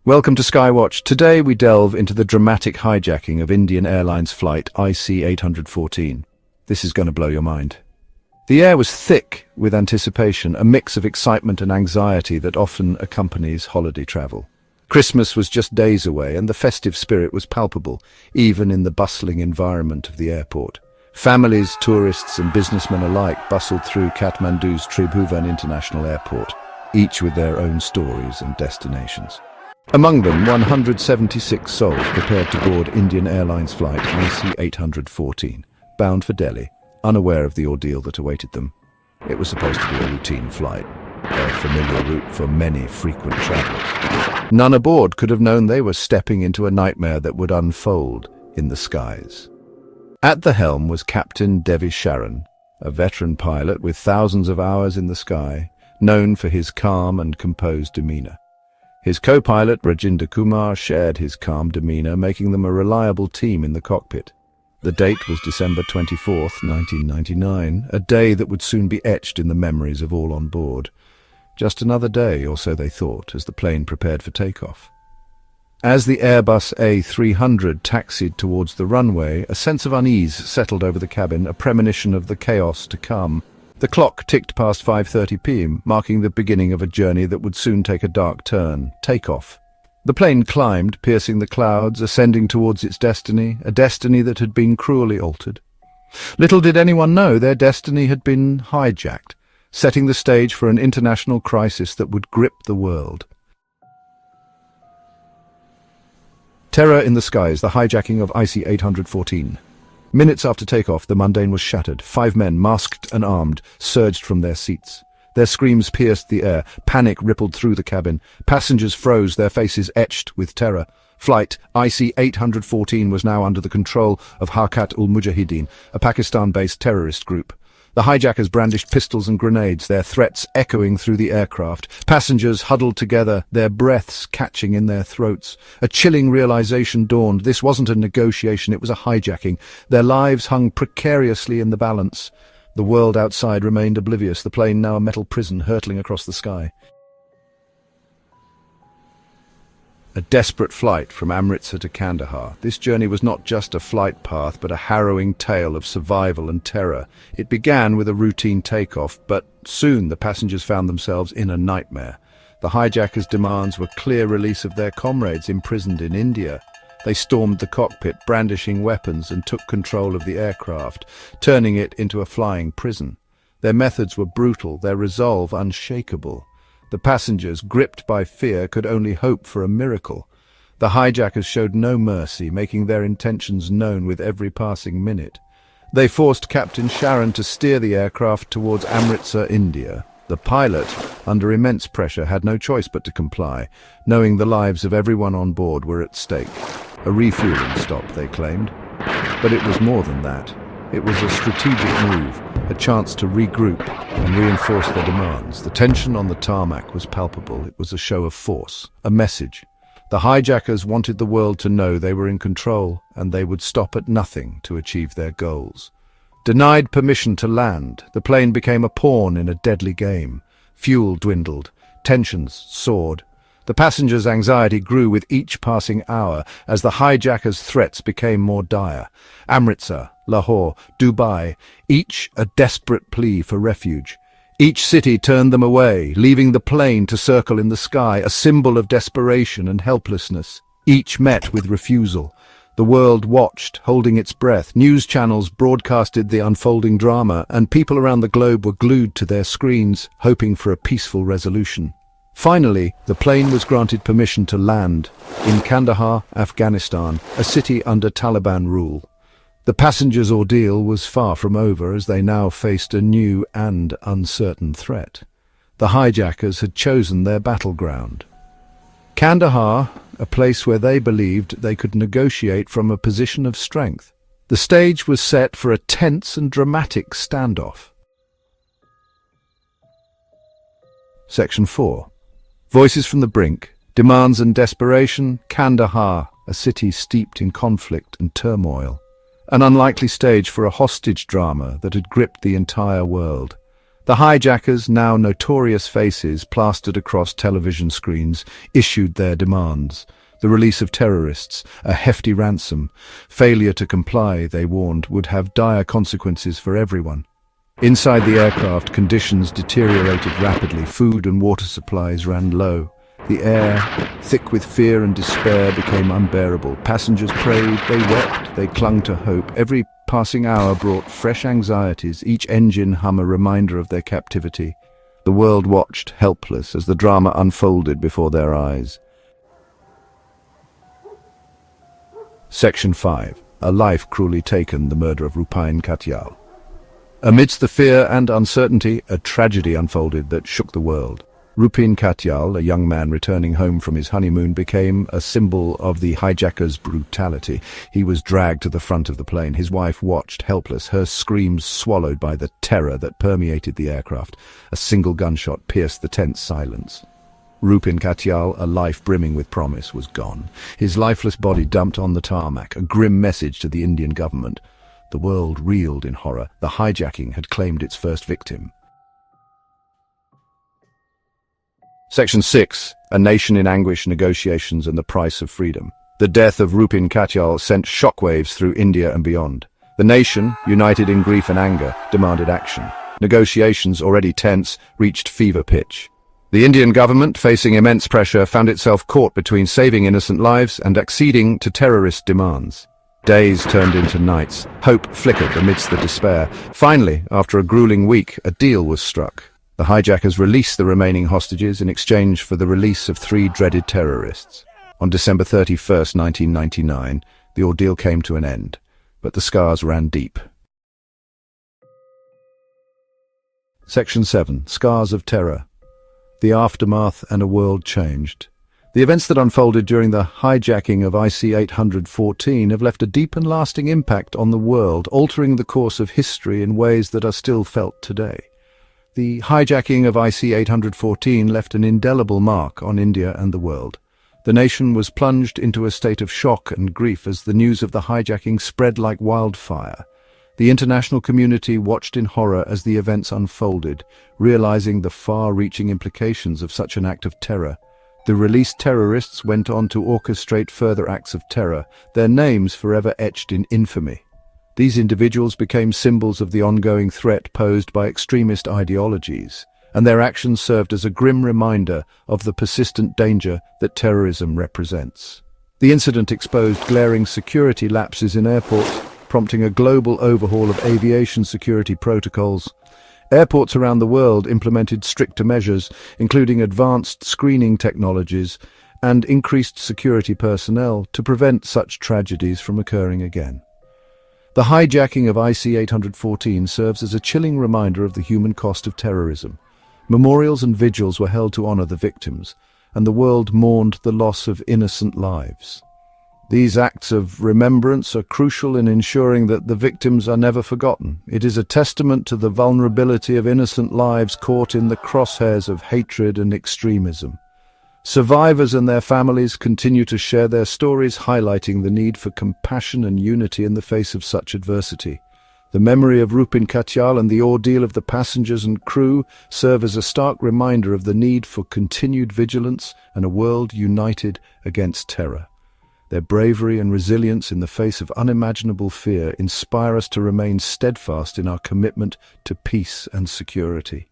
Welcome to Skywatch. Today we delve into the dramatic hijacking of Indian Airlines flight IC-814. This is going to blow your mind. The air was thick with anticipation, a mix of excitement and anxiety that often accompanies holiday travel. Christmas was just days away and the festive spirit was palpable, even in the bustling environment of the airport. Families, tourists and businessmen alike bustled through Kathmandu's Tribhuvan International Airport, each with their own stories and destinations. Among them, 176 souls prepared to board Indian Airlines flight IC-814, bound for Delhi, unaware of the ordeal that awaited them. It was supposed to be a routine flight, a familiar route for many frequent travelers. None aboard could have known they were stepping into a nightmare that would unfold in the skies. At the helm was Captain Devish Sharan, a veteran pilot with thousands of hours in the sky, known for his calm and composed demeanor. His co-pilot, Rajinder Kumar, shared his calm demeanor, making them a reliable team in the cockpit. The date was December 24th, 1999, a day that would soon be etched in the memories of all on board. Just another day, or so they thought, as the plane prepared for takeoff. As the Airbus A300 taxied towards the runway, a sense of unease settled over the cabin, a premonition of the chaos to come. The clock ticked past 5:30 p.m., marking the beginning of a journey that would soon take a dark turn. Takeoff. The plane climbed, piercing the clouds, ascending towards its destiny, a destiny that had been cruelly altered. Little did anyone know their destiny had been hijacked, setting the stage for an international crisis that would grip the world. Terror in the skies, the hijacking of IC-814. Minutes after takeoff, the mundane was shattered. 5 men, masked and armed, surged from their seats. Their screams pierced the air. Panic rippled through the cabin. Passengers froze, their faces etched with terror. Flight IC-814 was now under the control of Harkat-ul-Mujahideen, a Pakistan-based terrorist group. The hijackers brandished pistols and grenades, their threats echoing through the aircraft. Passengers huddled together, their breaths catching in their throats. A chilling realization dawned. This wasn't a negotiation, it was a hijacking. Their lives hung precariously in the balance. The world outside remained oblivious, the plane now a metal prison hurtling across the sky. A desperate flight from Amritsar to Kandahar. This journey was not just a flight path, but a harrowing tale of survival and terror. It began with a routine takeoff, but soon the passengers found themselves in a nightmare. The hijackers' demands were clear release of their comrades imprisoned in India. They stormed the cockpit, brandishing weapons, and took control of the aircraft, turning it into a flying prison. Their methods were brutal, their resolve unshakable. The passengers, gripped by fear, could only hope for a miracle. The hijackers showed no mercy, making their intentions known with every passing minute. They forced Captain Sharan to steer the aircraft towards Amritsar, India. The pilot, under immense pressure, had no choice but to comply, knowing the lives of everyone on board were at stake. A refueling stop, they claimed. But it was more than that. It was a strategic move, a chance to regroup and reinforce their demands. The tension on the tarmac was palpable. It was a show of force, a message. The hijackers wanted the world to know they were in control, and they would stop at nothing to achieve their goals. Denied permission to land, the plane became a pawn in a deadly game. Fuel dwindled, tensions soared. The passengers' anxiety grew with each passing hour as the hijackers' threats became more dire. Amritsar, Lahore, Dubai, each a desperate plea for refuge. Each city turned them away, leaving the plane to circle in the sky, a symbol of desperation and helplessness. Each met with refusal. The world watched, holding its breath. News channels broadcasted the unfolding drama, and people around the globe were glued to their screens, hoping for a peaceful resolution. Finally, the plane was granted permission to land in Kandahar, Afghanistan, a city under Taliban rule. The passengers' ordeal was far from over, as they now faced a new and uncertain threat. The hijackers had chosen their battleground. Kandahar, a place where they believed they could negotiate from a position of strength. The stage was set for a tense and dramatic standoff. Section 4. Voices from the brink, demands and desperation, Kandahar, a city steeped in conflict and turmoil. An unlikely stage for a hostage drama that had gripped the entire world. The hijackers, now notorious faces plastered across television screens, issued their demands. The release of terrorists, a hefty ransom. Failure to comply, they warned, would have dire consequences for everyone. Inside the aircraft, conditions deteriorated rapidly. Food and water supplies ran low. The air, thick with fear and despair, became unbearable. Passengers prayed, they wept, they clung to hope. Every passing hour brought fresh anxieties, each engine hum a reminder of their captivity. The world watched, helpless, as the drama unfolded before their eyes. Section 5. A life cruelly taken, the murder of Rupin Katyal. Amidst the fear and uncertainty, a tragedy unfolded that shook the world. Rupin Katyal, a young man returning home from his honeymoon, became a symbol of the hijackers' brutality. He was dragged to the front of the plane. His wife watched, helpless, her screams swallowed by the terror that permeated the aircraft. A single gunshot pierced the tense silence. Rupin Katyal, a life brimming with promise, was gone. His lifeless body dumped on the tarmac, a grim message to the Indian government. The world reeled in horror. The hijacking had claimed its first victim. Section 6. A nation in anguish, negotiations and the price of freedom. The death of Rupin Katyal sent shockwaves through India and beyond. The nation, united in grief and anger, demanded action. Negotiations, already tense, reached fever pitch. The Indian government, facing immense pressure, found itself caught between saving innocent lives and acceding to terrorist demands. Days turned into nights. Hope flickered amidst the despair. Finally, after a grueling week, a deal was struck. The hijackers released the remaining hostages in exchange for the release of 3 dreaded terrorists. On December 31st, 1999, the ordeal came to an end, but the scars ran deep. Section 7. Scars of Terror. The aftermath and a world changed. The events that unfolded during the hijacking of IC-814 have left a deep and lasting impact on the world, altering the course of history in ways that are still felt today. The hijacking of IC-814 left an indelible mark on India and the world. The nation was plunged into a state of shock and grief as the news of the hijacking spread like wildfire. The international community watched in horror as the events unfolded, realizing the far-reaching implications of such an act of terror. The released terrorists went on to orchestrate further acts of terror, their names forever etched in infamy. These individuals became symbols of the ongoing threat posed by extremist ideologies, and their actions served as a grim reminder of the persistent danger that terrorism represents. The incident exposed glaring security lapses in airports, prompting a global overhaul of aviation security protocols. Airports around the world implemented stricter measures, including advanced screening technologies and increased security personnel to prevent such tragedies from occurring again. The hijacking of IC-814 serves as a chilling reminder of the human cost of terrorism. Memorials and vigils were held to honor the victims, and the world mourned the loss of innocent lives. These acts of remembrance are crucial in ensuring that the victims are never forgotten. It is a testament to the vulnerability of innocent lives caught in the crosshairs of hatred and extremism. Survivors and their families continue to share their stories, highlighting the need for compassion and unity in the face of such adversity. The memory of Rupin Katyal and the ordeal of the passengers and crew serve as a stark reminder of the need for continued vigilance and a world united against terror. Their bravery and resilience in the face of unimaginable fear inspire us to remain steadfast in our commitment to peace and security.